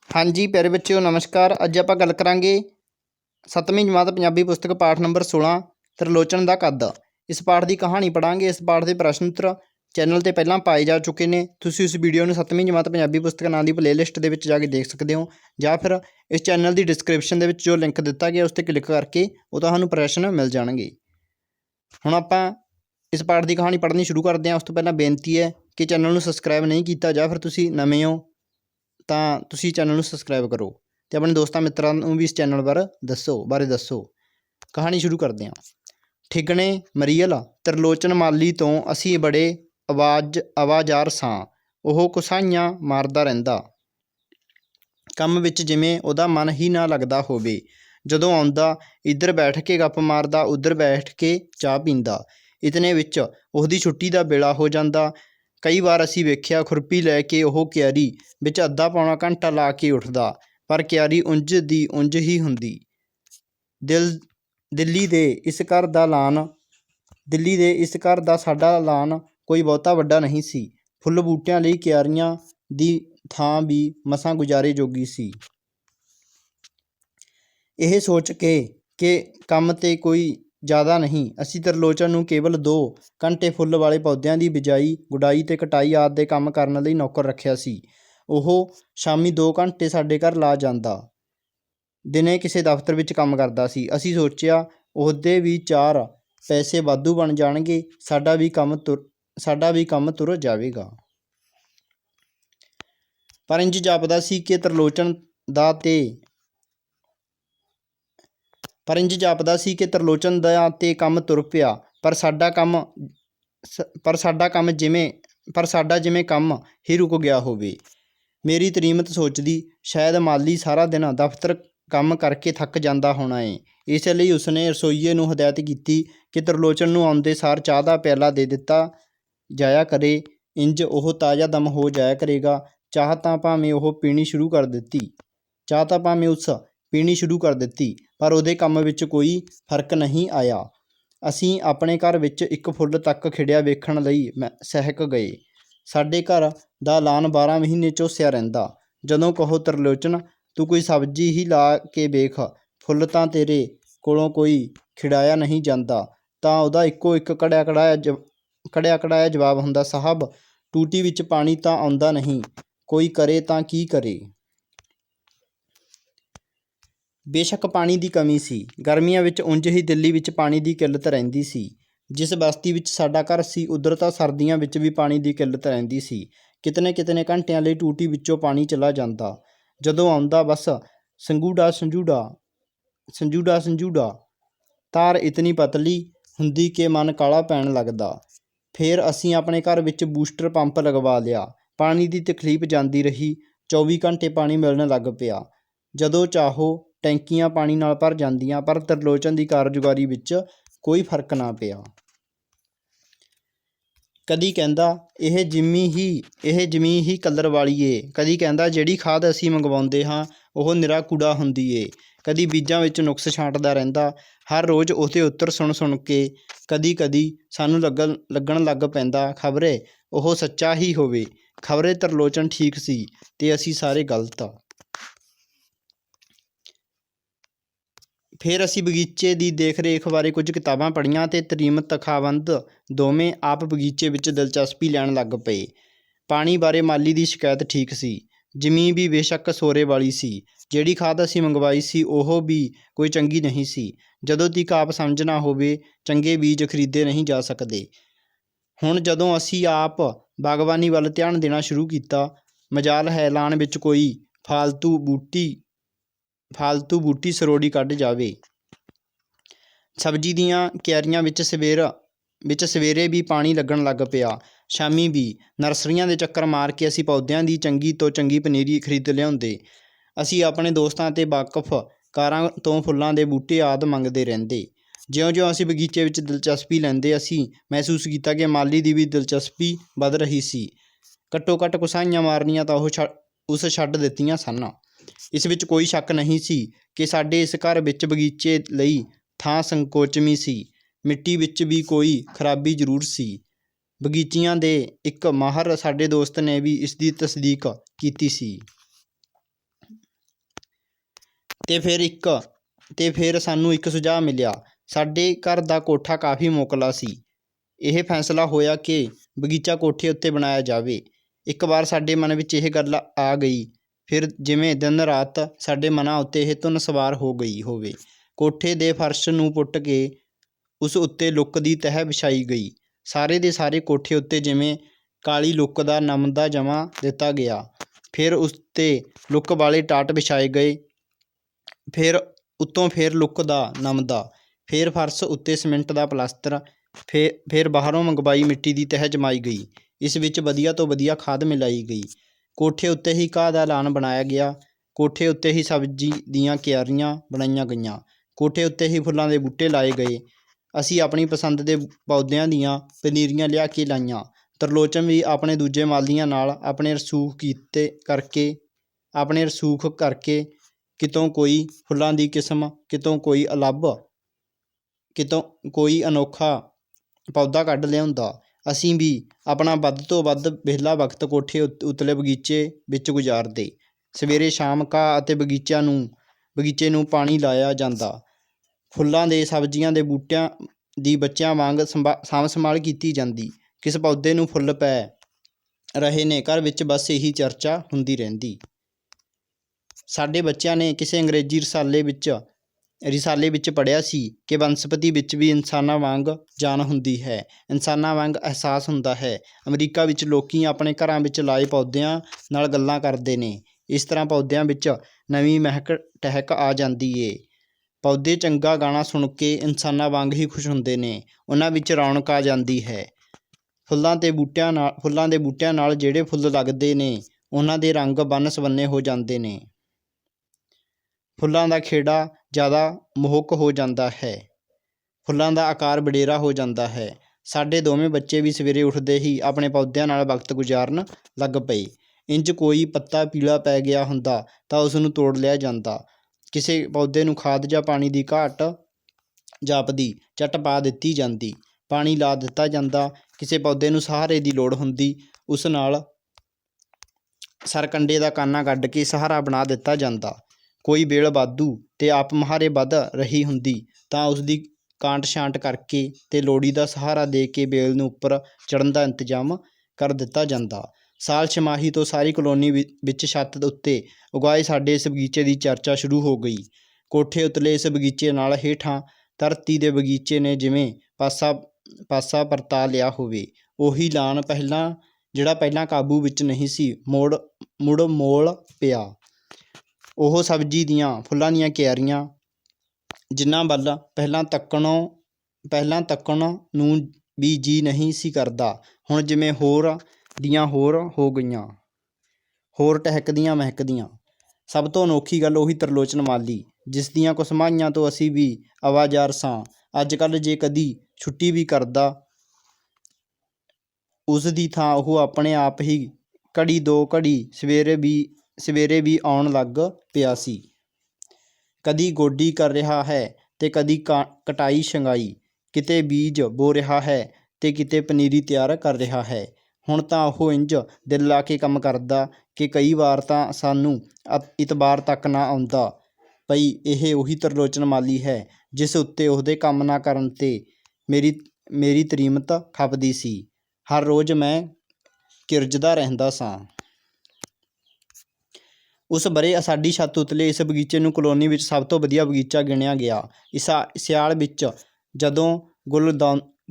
हाँ जी प्यारे बच्चों नमस्कार। अज आप गल करांगे 7वीं जमात पंजाबी पुस्तक पाठ नंबर 16 त्रिलोचन दा कद। इस पाठ की कहानी पढ़ांगे। इस पाठ के प्रश्न उत्तर चैनल पर पहलां पाए जा चुके हैं। तुसीं उस वीडियो नूं 7वीं जमात पंजाबी पुस्तक नाम की प्लेलिस्ट के जाके देख सकते हो, या फिर इस चैनल की डिस्क्रिप्शन के जो लिंक दिता गया उस पर क्लिक करके वो तुहानूं प्रश्न मिल जाएंगे। हुण आपां इस पाठ की कहानी पढ़नी शुरू करते हैं। उस तो पहलां बेनती है कि चैनल नूं सबसक्राइब नहीं किया, या फिर तुसीं नवें हो तो तुसीं चैनल नूं सबसक्राइब करो तो अपने दोस्तों मित्रों भी इस चैनल बारे दसो। कहानी शुरू करते हैं। ठिगणे मरीयल त्रिलोचन माली तो असी बड़े आवाज़ार सां। ओह कुसाइयां मारदा रहिंदा, काम विच जिवें उहदा मन ही ना लगदा होवे। जदों आउंदा इधर बैठ के गप मारदा, उधर बैठ के चाह पींदा। इतने विच उहदी छुट्टी दा वेला हो जांदा। कई बार असी वेख्या खुरपी लैके ओह क्यारी विच अद्धा पौना घंटा ला के उठदा, पर क्यारी उंज दी उंज ही हुंदी। दिल्ली दे इस घर दा साडा लान कोई बहुता वड्डा नहीं सी। फुੱਲ बूटियां लई क्यारियां दी थां भी मसां गुजारे जोगी सी। यह सोच के काम ते कोई ज़्यादा नहीं, असी त्रिलोचन नूं केवल 2 घंटे फुੱਲ वाले पौदिਆਂ ਦੀ बिजाई गुडाई ते कटाई आदि ਦੇ ਕੰਮ ਕਰਨ ਲਈ नौकर रखिया सी। ਉਹ शामी 2 घंटे साडे घर ला ਜਾਂਦਾ, दिने किसी दफ्तर विच काम करदा सी। असी सोचिया ਉਹਦੇ भी 4 पैसे वाधू बन जाणगे, साडा भी काम तुर जावेगा। पर इंज जापदा सी कि त्रिलोचन दा ते काम तुर पिया, पर साडा जिवें काम ही रुक गया होवे। मेरी तरीमत सोचदी शायद माली सारा दिन दफ्तर काम करके थक जांदा होना है, इसलिए उसने रसोईए नूं हदायत कीती कि त्रिलोचन नूं आउंदे सार चाह दा प्याला दे दिता जाया करे, इंज ओह ताज़ा दम हो जाया करेगा। चाह तां भावें ओह पीनी शुरू कर दित्ती, पर ਉਹਦੇ ਕੰਮ ਵਿੱਚ ਕੋਈ ਫਰਕ नहीं आया। ਅਸੀਂ ਆਪਣੇ ਘਰ ਵਿੱਚ ਇੱਕ ਫੁੱਲ ਤੱਕ ਖਿੜਿਆ ਵੇਖਣ ਲਈ ਸਹਿਕ ਗਏ। ਸਾਡੇ ਘਰ ਦਾ ਲਾਨ 12 ਮਹੀਨੇ ਝੋਸਿਆ ਰਹਿੰਦਾ। ਜਦੋਂ ਕਹੋ त्रिलोचन ਤੂੰ ਕੋਈ ਸਬਜ਼ੀ ਹੀ ਲਾ ਕੇ ਵੇਖ, ਫੁੱਲ ਤਾਂ ਤੇਰੇ ਕੋਲੋਂ ਕੋਈ ਖਿੜਾਇਆ ਨਹੀਂ ਜਾਂਦਾ, ਤਾਂ ਉਹਦਾ ਇੱਕੋ ਇੱਕ ਕੜਿਆ ਕੜਾਇਆ ਜਵਾਬ ਹੁੰਦਾ, ਸਾਹਿਬ ਟੂਟੀ ਵਿੱਚ ਪਾਣੀ ਤਾਂ ਆਉਂਦਾ ਨਹੀਂ, ਕੋਈ ਕਰੇ ਤਾਂ ਕੀ ਕਰੇ। बेशक पानी की कमी सी। गर्मियां विच उंज ही दिल्ली विच पानी की किल्लत रहिंदी सी। जिस बस्ती विच साडा घर सी उधर तां सर्दियां विच भी पानी की किल्लत रहिंदी सी। कितने घंटिਆਂ ਲਈ टूटी विचों पानी चला जांदा। जदों आउंदा बस संजूड़ा तार इतनी पतली हुंदी कि मन काला पैण लगदा। फिर असीं अपने घर विच बूस्टर पंप लगवा लिया। पानी की तकलीफ जांदी रही। 24 घंटे पानी मिलण लग पिया। जदों चाहो टैंकियां पानी नाल भर जांदियां, पर त्रिलोचन की कारगुजारी विच कोई फर्क ना पिया। कदी कहंदा यह जमीन ही कलर वाली है, कदी कहंदा जिहड़ी खाद असीं मंगवाउंदे हां ओह निरा कूड़ा हुंदी है, कदी बीजां विच नुक्स छांटदा रहिंदा। हर रोज़ उसदे उत्तर सुण के कदी सानूं लगण लग पैंदा खबरे ओह सच्चा ही होवे, खबरे त्रिलोचन ठीक सी ते असीं सारे गलत। फिर असी बगीचे की देख रेख बारे कुछ किताबां पढ़ियां ते तरीमत खावंद दोवें आप बगीचे विच दिलचस्पी लैण लग पए। पानी बारे माली की शिकायत ठीक सी। जमीन भी बेशक सोरे वाली सी। जिहड़ी खाद असीं मंगवाई सी ओह भी कोई चंगी नहीं सी। जदों तक आप समझ ना होवे चंगे बीज खरीदे नहीं जा सकते। हुण जदों असीं आप बागबानी वल ध्यान देना शुरू कीता, मजाल है लाण विच कोई फालतू बूटी सरोड़ी कढ़ जावे। सब्जी दीआं क्यारियां विच सवेरे भी पानी लगन लग पिया। शामी भी नर्सरियां दे चक्कर मार के असीं पौदिਆਂ ਦੀ चंगी तो चंगी पनीरी खरीद लिआउंदे। असीं अपने दोस्तां ते वाकफ कारां तो फुੱਲਾਂ ਦੇ बूटे आदि मंगदे रहिंदे। ਜਿਉਂ-ਜਿਉਂ ਅਸੀਂ बगीचे ਵਿੱਚ दिलचस्पी लैंदे, ਅਸੀਂ महसूस ਕੀਤਾ कि माली ਦੀ भी दिलचस्पी वध रही सी। घट्टो घट्ट कुसाइयां मारनियां ਤਾਂ ਉਸ ਛੱਡ ਦਿੱਤੀਆਂ ਸਨ। इस विच कोई शक नहीं सी कि साडे इस घर विच बगीचे लई थां संकोचवी सी। मिट्टी विच भी कोई खराबी जरूर सी। बगीचियां दे एक माहर साडे दोस्त ने भी इसकी तसदीक कीती सी। ਤੇ ਫਿਰ ਸਾਨੂੰ ਇੱਕ ਸੁਝਾਅ ਮਿਲਿਆ। ਸਾਡੇ ਘਰ ਦਾ ਕੋਠਾ ਕਾਫੀ ਮੋਕਲਾ ਸੀ। ਇਹ ਫੈਸਲਾ ਹੋਇਆ ਕਿ ਬਗੀਚਾ ਕੋਠੇ ਉੱਤੇ ਬਣਾਇਆ ਜਾਵੇ। ਇੱਕ ਵਾਰ ਸਾਡੇ ਮਨ ਵਿੱਚ ਇਹ ਗੱਲ ਆ ਗਈ, ਫਿਰ ਜਿਵੇਂ ਦਿਨ ਰਾਤ ਸਾਡੇ ਮਨਾਂ ਉੱਤੇ ਇਹ ਧੁਨ ਸਵਾਰ ਹੋ ਗਈ ਹੋਵੇ। ਕੋਠੇ ਦੇ ਫਰਸ਼ ਨੂੰ ਪੁੱਟ ਕੇ ਉਸ ਉੱਤੇ ਲੁੱਕ ਦੀ ਤਹਿ ਵਿਛਾਈ ਗਈ। ਸਾਰੇ ਦੇ ਸਾਰੇ ਕੋਠੇ ਉੱਤੇ ਜਿਵੇਂ ਕਾਲੀ ਲੁੱਕ ਦਾ ਨਮਦਾ ਜਮਾ ਦਿੱਤਾ ਗਿਆ। ਫਿਰ ਉਸ 'ਤੇ ਲੁੱਕ ਵਾਲੇ ਟਾਟ ਵਿਛਾਏ ਗਏ। ਫਿਰ ਉੱਤੋਂ ਫਿਰ ਲੁੱਕ ਦਾ ਨਮਦਾ, ਫਿਰ ਫਰਸ਼ ਉੱਤੇ ਸੀਮੈਂਟ ਦਾ ਪਲਾਸਤਰ, ਫਿਰ ਬਾਹਰੋਂ ਮੰਗਵਾਈ ਮਿੱਟੀ ਦੀ ਤਹਿ ਜਮਾਈ ਗਈ। ਇਸ ਵਿੱਚ ਵਧੀਆ ਤੋਂ ਵਧੀਆ ਖਾਦ ਮਿਲਾਈ ਗਈ। ਕੋਠੇ ਉੱਤੇ ਹੀ ਘਾਹ ਦਾ ਲਾਨ ਬਣਾਇਆ ਗਿਆ। ਕੋਠੇ ਉੱਤੇ ਹੀ ਸਬਜ਼ੀ ਦੀਆਂ ਕਿਆਰੀਆਂ ਬਣਾਈਆਂ ਗਈਆਂ। ਕੋਠੇ ਉੱਤੇ ਹੀ ਫੁੱਲਾਂ ਦੇ ਬੂਟੇ ਲਾਏ ਗਏ। ਅਸੀਂ ਆਪਣੀ ਪਸੰਦ ਦੇ ਪੌਦਿਆਂ ਦੀਆਂ ਪਨੀਰੀਆਂ ਲਿਆ ਕੇ ਲਾਈਆਂ। ਤਰਲੋਚਨ ਵੀ ਆਪਣੇ ਦੂਜੇ ਮਾਲੀਆਂ ਨਾਲ ਆਪਣੇ ਰਸੂਖ ਕਰਕੇ ਕਿਤੋਂ ਕੋਈ ਫੁੱਲਾਂ ਦੀ ਕਿਸਮ, ਕਿਤੋਂ ਕੋਈ ਅਲੱਭ, ਕਿਤੋਂ ਕੋਈ ਅਨੋਖਾ ਪੌਦਾ ਕੱਢ ਲਿਆਉਂਦਾ। ਅਸੀਂ ਵੀ ਆਪਣਾ ਵੱਧ ਤੋਂ ਵੱਧ ਵਿਹਲਾ ਵਕਤ ਕੋਠੇ ਉਤਲੇ ਬਗੀਚੇ ਵਿੱਚ ਗੁਜ਼ਾਰਦੇ। ਸਵੇਰੇ ਸ਼ਾਮ ਘਾਹ ਅਤੇ ਬਗੀਚੇ ਨੂੰ ਪਾਣੀ ਲਾਇਆ ਜਾਂਦਾ। ਫੁੱਲਾਂ ਦੇ ਸਬਜ਼ੀਆਂ ਦੇ ਬੂਟਿਆਂ ਦੀ ਬੱਚਿਆਂ ਵਾਂਗ ਸਾਂਭ ਸੰਭਾਲ ਕੀਤੀ ਜਾਂਦੀ। ਕਿਸ ਪੌਦੇ ਨੂੰ ਫੁੱਲ ਪੈ ਰਹੇ ਨੇ, ਘਰ ਵਿੱਚ ਬਸ ਇਹੀ ਚਰਚਾ ਹੁੰਦੀ ਰਹਿੰਦੀ। ਸਾਡੇ ਬੱਚਿਆਂ ਨੇ ਕਿਸੇ ਅੰਗਰੇਜ਼ੀ ਰਿਸਾਲੇ ਵਿੱਚ ਪੜ੍ਹਿਆ ਸੀ ਕਿ ਬਨਸਪਤੀ ਵਿੱਚ ਵੀ ਇਨਸਾਨਾਂ ਵਾਂਗ ਜਾਨ ਹੁੰਦੀ ਹੈ, ਇਨਸਾਨਾਂ ਵਾਂਗ ਅਹਿਸਾਸ ਹੁੰਦਾ ਹੈ। ਅਮਰੀਕਾ ਵਿੱਚ ਲੋਕੀ ਆਪਣੇ ਘਰਾਂ ਵਿੱਚ ਲਾਏ ਪੌਦਿਆਂ ਨਾਲ ਗੱਲਾਂ ਕਰਦੇ ਨੇ। ਇਸ ਤਰ੍ਹਾਂ ਪੌਦਿਆਂ ਵਿੱਚ ਨਵੀਂ ਮਹਿਕ ਟਹਿਕ ਆ ਜਾਂਦੀ ਏ। ਪੌਦੇ ਚੰਗਾ ਗਾਣਾ ਸੁਣ ਕੇ ਇਨਸਾਨਾਂ ਵਾਂਗ ਹੀ ਖੁਸ਼ ਹੁੰਦੇ ਨੇ। ਉਹਨਾਂ ਵਿੱਚ ਰੌਣਕ ਆ ਜਾਂਦੀ ਹੈ। ਫੁੱਲਾਂ ਦੇ ਬੂਟਿਆਂ ਨਾਲ ਜਿਹੜੇ ਫੁੱਲ ਲੱਗਦੇ ਨੇ, ਉਹਨਾਂ ਦੇ ਰੰਗ ਬੰਨ ਸਵੰਨੇ ਹੋ ਜਾਂਦੇ ਨੇ। ਫੁੱਲਾਂ ਦਾ ਖੇੜਾ ਜ਼ਿਆਦਾ ਮੋਹਕ ਹੋ ਜਾਂਦਾ ਹੈ। ਫੁੱਲਾਂ ਦਾ ਆਕਾਰ ਵਡੇਰਾ ਹੋ ਜਾਂਦਾ ਹੈ। ਸਾਡੇ ਦੋਵੇਂ ਬੱਚੇ ਵੀ ਸਵੇਰੇ ਉੱਠਦੇ ਹੀ ਆਪਣੇ ਪੌਦਿਆਂ ਨਾਲ ਵਕਤ ਗੁਜ਼ਾਰਨ ਲੱਗ ਪਏ। ਇੰਜ ਕੋਈ ਪੱਤਾ ਪੀਲਾ ਪੈ ਗਿਆ ਹੁੰਦਾ ਤਾਂ ਉਸ ਨੂੰ ਤੋੜ ਲਿਆ ਜਾਂਦਾ। ਕਿਸੇ ਪੌਦੇ ਨੂੰ ਖਾਦ ਜਾਂ ਪਾਣੀ ਦੀ ਘਾਟ ਜਾਪਦੀ, ਝੱਟ ਪਾ ਦਿੱਤੀ ਜਾਂਦੀ, ਪਾਣੀ ਲਾ ਦਿੱਤਾ ਜਾਂਦਾ। ਕਿਸੇ ਪੌਦੇ ਨੂੰ ਸਹਾਰੇ ਦੀ ਲੋੜ ਹੁੰਦੀ, ਉਸ ਨਾਲ ਸਰਕੰਡੇ ਦਾ ਕਾਨਾ ਕੱਢ ਕੇ ਸਹਾਰਾ ਬਣਾ ਦਿੱਤਾ ਜਾਂਦਾ। ਕੋਈ ਵੇਲ ਵਾਧੂ ਤੇ ਆਪ ਮੁਹਾਰੇ ਵੱਧ ਰਹੀ ਹੁੰਦੀ ਤਾਂ ਉਸਦੀ ਕਾਂਟ ਛਾਂਟ ਕਰਕੇ ਤੇ ਲੋੜੀ ਦਾ ਸਹਾਰਾ ਦੇ ਕੇ ਵੇਲ ਨੂੰ ਉੱਪਰ ਚੜ੍ਹਨ ਦਾ ਇੰਤਜ਼ਾਮ ਕਰ ਦਿੱਤਾ ਜਾਂਦਾ। ਸਾਲ ਛਮਾਹੀ ਤੋਂ ਸਾਰੀ ਕਲੋਨੀ ਵਿੱਚ ਛੱਤ ਉੱਤੇ ਉਗਾਏ ਸਾਡੇ ਇਸ ਬਗੀਚੇ ਦੀ ਚਰਚਾ ਸ਼ੁਰੂ ਹੋ ਗਈ। ਕੋਠੇ ਉਤਲੇ ਇਸ ਬਗੀਚੇ ਨਾਲ ਹੇਠਾਂ ਧਰਤੀ ਦੇ ਬਗੀਚੇ ਨੇ ਜਿਵੇਂ ਪਾਸਾ ਪਰਤਾ ਲਿਆ ਹੋਵੇ। ਉਹੀ ਲਾਨ ਜਿਹੜਾ ਪਹਿਲਾਂ ਕਾਬੂ ਵਿੱਚ ਨਹੀਂ ਸੀ, ਮੁੜ ਮੋਲ ਪਿਆ। ਉਹ ਸਬਜ਼ੀ ਦੀਆਂ ਫੁੱਲਾਂ ਦੀਆਂ ਕਿਆਰੀਆਂ, ਜਿਨ੍ਹਾਂ ਵੱਲ ਪਹਿਲਾਂ ਤੱਕਣ ਨੂੰ ਵੀ ਜੀ ਨਹੀਂ ਸੀ ਕਰਦਾ, ਹੁਣ ਜਿਵੇਂ ਹੋਰ ਦੀਆਂ ਹੋਰ ਹੋ ਗਈਆਂ, ਹੋਰ ਟਹਿਕਦੀਆਂ ਮਹਿਕਦੀਆਂ। ਸਭ ਤੋਂ ਅਨੋਖੀ ਗੱਲ ਉਹੀ ਤਰਲੋਚਨ ਮਾਲੀ, ਜਿਸ ਦੀਆਂ ਕੁਸਮਾਈਆਂ ਤੋਂ ਅਸੀਂ ਵੀ ਆਵਾਜ਼ਾਰ ਸਾਂ। ਅੱਜ ਕੱਲ੍ਹ ਜੇ ਕਦੀ ਛੁੱਟੀ ਵੀ ਕਰਦਾ, ਉਸ ਦੀ ਥਾਂ ਉਹ ਆਪਣੇ ਆਪ ਹੀ ਘੜੀ ਦੋ ਘੜੀ ਸਵੇਰੇ ਵੀ ਆਉਣ ਲੱਗ ਪਿਆ ਸੀ। ਕਦੀ ਗੋਡੀ ਕਰ ਰਿਹਾ ਹੈ ਤੇ ਕਦੀ ਕਟਾਈ ਛੰਗਾਈ, ਕਿਤੇ ਬੀਜ ਬੋ ਰਿਹਾ ਹੈ ਤੇ ਕਿਤੇ ਪਨੀਰੀ ਤਿਆਰ ਕਰ ਰਿਹਾ ਹੈ। ਹੁਣ ਤਾਂ ਉਹ ਇੰਜ ਦਿਲ ਲਾ ਕੇ ਕੰਮ ਕਰਦਾ ਕਿ ਕਈ ਵਾਰ ਤਾਂ ਸਾਨੂੰ ਇਤਬਾਰ ਤੱਕ ਨਾ ਆਉਂਦਾ ਪਈ ਇਹ ਉਹੀ ਤਰਲੋਚਨ ਮਾਲੀ ਹੈ, ਜਿਸ ਉੱਤੇ ਉਹਦੇ ਕੰਮ ਨਾ ਕਰਨ 'ਤੇ ਮੇਰੀ ਤਰੀਮਤ ਖਪਦੀ ਸੀ। ਹਰ ਰੋਜ਼ ਮੈਂ ਕਿਰਜਦਾ ਰਹਿੰਦਾ ਸਾਂ। ਉਸ ਵਰ੍ਹੇ ਸਾਡੀ ਛੱਤ ਉਤਲੇ ਇਸ ਬਗੀਚੇ ਨੂੰ ਕਲੋਨੀ ਵਿੱਚ ਸਭ ਤੋਂ ਵਧੀਆ ਬਗੀਚਾ ਗਿਣਿਆ ਗਿਆ। ਸਿਆਲ ਵਿੱਚ ਜਦੋਂ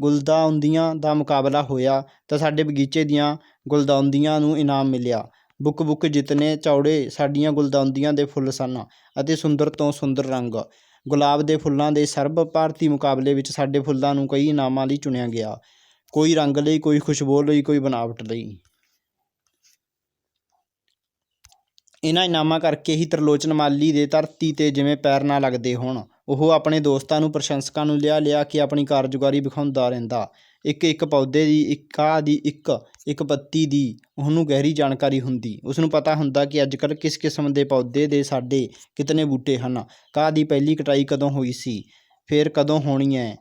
ਗੁਲਦਾਉਦੀਆਂ ਦਾ ਮੁਕਾਬਲਾ ਹੋਇਆ ਤਾਂ ਸਾਡੇ ਬਗੀਚੇ ਦੀਆਂ ਗੁਲਦਾਉਦੀਆਂ ਨੂੰ ਇਨਾਮ ਮਿਲਿਆ। ਬੁੱਕ ਜਿਤਨੇ ਚੌੜੇ ਸਾਡੀਆਂ ਗੁਲਦਾਉਦੀਆਂ ਦੇ ਫੁੱਲ ਸਨ ਅਤੇ ਸੁੰਦਰ ਤੋਂ ਸੁੰਦਰ ਰੰਗ। ਗੁਲਾਬ ਦੇ ਫੁੱਲਾਂ ਦੇ ਸਰਬ ਭਾਰਤੀ ਮੁਕਾਬਲੇ ਵਿੱਚ ਸਾਡੇ ਫੁੱਲਾਂ ਨੂੰ ਕਈ ਇਨਾਮਾਂ ਲਈ ਚੁਣਿਆ ਗਿਆ, ਕੋਈ ਰੰਗ ਲਈ, ਕੋਈ ਖੁਸ਼ਬੂ ਲਈ, ਕੋਈ ਬਨਾਵਟ ਲਈ। ਇਹਨਾਂ ਇਨਾਮਾਂ ਕਰਕੇ ਹੀ ਤਰਲੋਚਨ ਮਾਲੀ ਦੇ ਧਰਤੀ 'ਤੇ ਜਿਵੇਂ ਪੈਰ ਨਾ ਲੱਗਦੇ ਹੋਣ। ਉਹ ਆਪਣੇ ਦੋਸਤਾਂ ਨੂੰ, ਪ੍ਰਸ਼ੰਸਕਾਂ ਨੂੰ ਲਿਆ ਕੇ ਆਪਣੀ ਕਾਰਗੁਜ਼ਾਰੀ ਵਿਖਾਉਂਦਾ ਰਹਿੰਦਾ। ਇੱਕ ਪੌਦੇ ਦੀ, ਇੱਕ ਘਾਹ ਦੀ, ਇੱਕ ਪੱਤੀ ਦੀ ਉਹਨੂੰ ਗਹਿਰੀ ਜਾਣਕਾਰੀ ਹੁੰਦੀ। ਉਸਨੂੰ ਪਤਾ ਹੁੰਦਾ ਕਿ ਅੱਜ ਕੱਲ੍ਹ ਕਿਸ ਕਿਸਮ ਦੇ ਪੌਦੇ ਦੇ ਸਾਡੇ ਕਿਤਨੇ ਬੂਟੇ ਹਨ, ਘਾਹ ਦੀ ਪਹਿਲੀ ਕਟਾਈ ਕਦੋਂ ਹੋਈ ਸੀ, ਫਿਰ ਕਦੋਂ ਹੋਣੀ ਹੈ,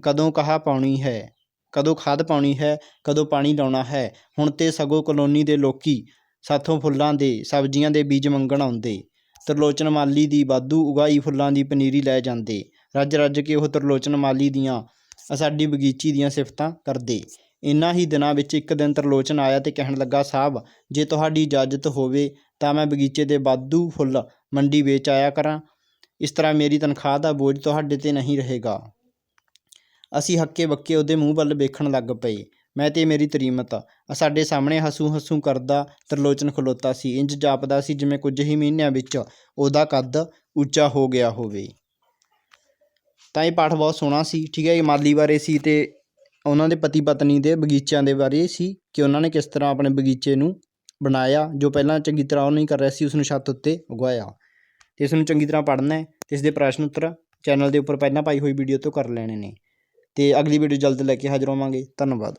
ਕਦੋਂ ਘਾਹ ਪਾਉਣੀ ਹੈ, ਕਦੋਂ ਖਾਦ ਪਾਉਣੀ ਹੈ, ਕਦੋਂ ਪਾਣੀ ਲਾਉਣਾ ਹੈ। ਹੁਣ ਤੇ ਸਗੋਂ ਕਲੋਨੀ ਦੇ ਲੋਕੀ ਸਾਥੋਂ ਫੁੱਲਾਂ ਦੇ, ਸਬਜ਼ੀਆਂ ਦੇ ਬੀਜ ਮੰਗਣ ਆਉਂਦੇ ਤਰਲੋਚਨ ਮਾਲੀ ਦੀ ਵਾਧੂ ਉਗਾਈ ਫੁੱਲਾਂ ਦੀ ਪਨੀਰੀ ਲੈ ਜਾਂਦੇ। ਰੱਜ ਰੱਜ ਕੇ ਉਹ ਤਰਲੋਚਨ ਮਾਲੀ ਦੀਆਂ ਸਾਡੀ ਬਗੀਚੀ ਦੀਆਂ ਸਿਫਤਾਂ ਕਰਦੇ। ਇਨ੍ਹਾਂ ਹੀ ਦਿਨਾਂ ਵਿੱਚ ਇੱਕ ਦਿਨ ਤਰਲੋਚਨ ਆਇਆ ਅਤੇ ਕਹਿਣ ਲੱਗਾ, ਸਾਹਿਬ ਜੇ ਤੁਹਾਡੀ ਇਜਾਜ਼ਤ ਹੋਵੇ ਤਾਂ ਮੈਂ ਬਗੀਚੇ ਦੇ ਵਾਧੂ ਫੁੱਲ ਮੰਡੀ ਵੇਚ ਆਇਆ ਕਰਾਂ। ਇਸ ਤਰ੍ਹਾਂ ਮੇਰੀ ਤਨਖਾਹ ਦਾ ਬੋਝ ਤੁਹਾਡੇ 'ਤੇ ਨਹੀਂ ਰਹੇਗਾ। ਅਸੀਂ ਹੱਕੇ ਬੱਕੇ ਉਹਦੇ ਮੂੰਹ ਵੱਲ ਵੇਖਣ ਲੱਗ ਪਏ। ਮੈਂ ਤੇ ਮੇਰੀ ਤਰੀਮਤ। ਸਾਡੇ ਸਾਹਮਣੇ ਹਸੂ ਹਸੂ ਕਰਦਾ ਤਰਲੋਚਨ ਖਲੋਤਾ ਸੀ। ਇੰਜ ਜਾਪਦਾ ਸੀ ਜਿਵੇਂ ਕੁਝ ਹੀ ਮਹੀਨਿਆਂ ਵਿੱਚ ਉਹਦਾ ਕੱਦ ਉੱਚਾ ਹੋ ਗਿਆ ਹੋਵੇ। ਤਾਂ ਇਹ ਪਾਠ ਬਹੁਤ ਸੋਹਣਾ ਸੀ। ਠੀਕ ਹੈ, ਇਹ ਮਾਲੀ ਬਾਰੇ ਸੀ ਅਤੇ ਉਹਨਾਂ ਦੇ ਪਤੀ ਪਤਨੀ ਦੇ ਬਗੀਚਿਆਂ ਦੇ ਬਾਰੇ ਸੀ ਕਿ ਉਹਨਾਂ ਨੇ ਕਿਸ ਤਰ੍ਹਾਂ ਆਪਣੇ ਬਗੀਚੇ ਨੂੰ ਬਣਾਇਆ। ਜੋ ਪਹਿਲਾਂ ਚੰਗੀ ਤਰ੍ਹਾਂ ਉਹ ਨਹੀਂ ਕਰ ਰਿਹਾ ਸੀ, ਉਸਨੂੰ ਛੱਤ ਉੱਤੇ ਉਗਾਇਆ। ਅਤੇ ਇਸ ਨੂੰ ਚੰਗੀ ਤਰ੍ਹਾਂ ਪੜ੍ਹਨਾ ਹੈ ਅਤੇ ਇਸ ਦੇ ਪ੍ਰਸ਼ਨ ਉੱਤਰ ਚੈਨਲ ਦੇ ਉੱਪਰ ਪਹਿਲਾਂ ਪਾਈ ਹੋਈ ਵੀਡੀਓ ਤੋਂ ਕਰ ਲੈਣੇ ਨੇ। ਅਤੇ ਅਗਲੀ ਵੀਡੀਓ ਜਲਦ ਲੈ ਕੇ ਹਾਜ਼ਰ ਹੋਵਾਂਗੇ। ਧੰਨਵਾਦ।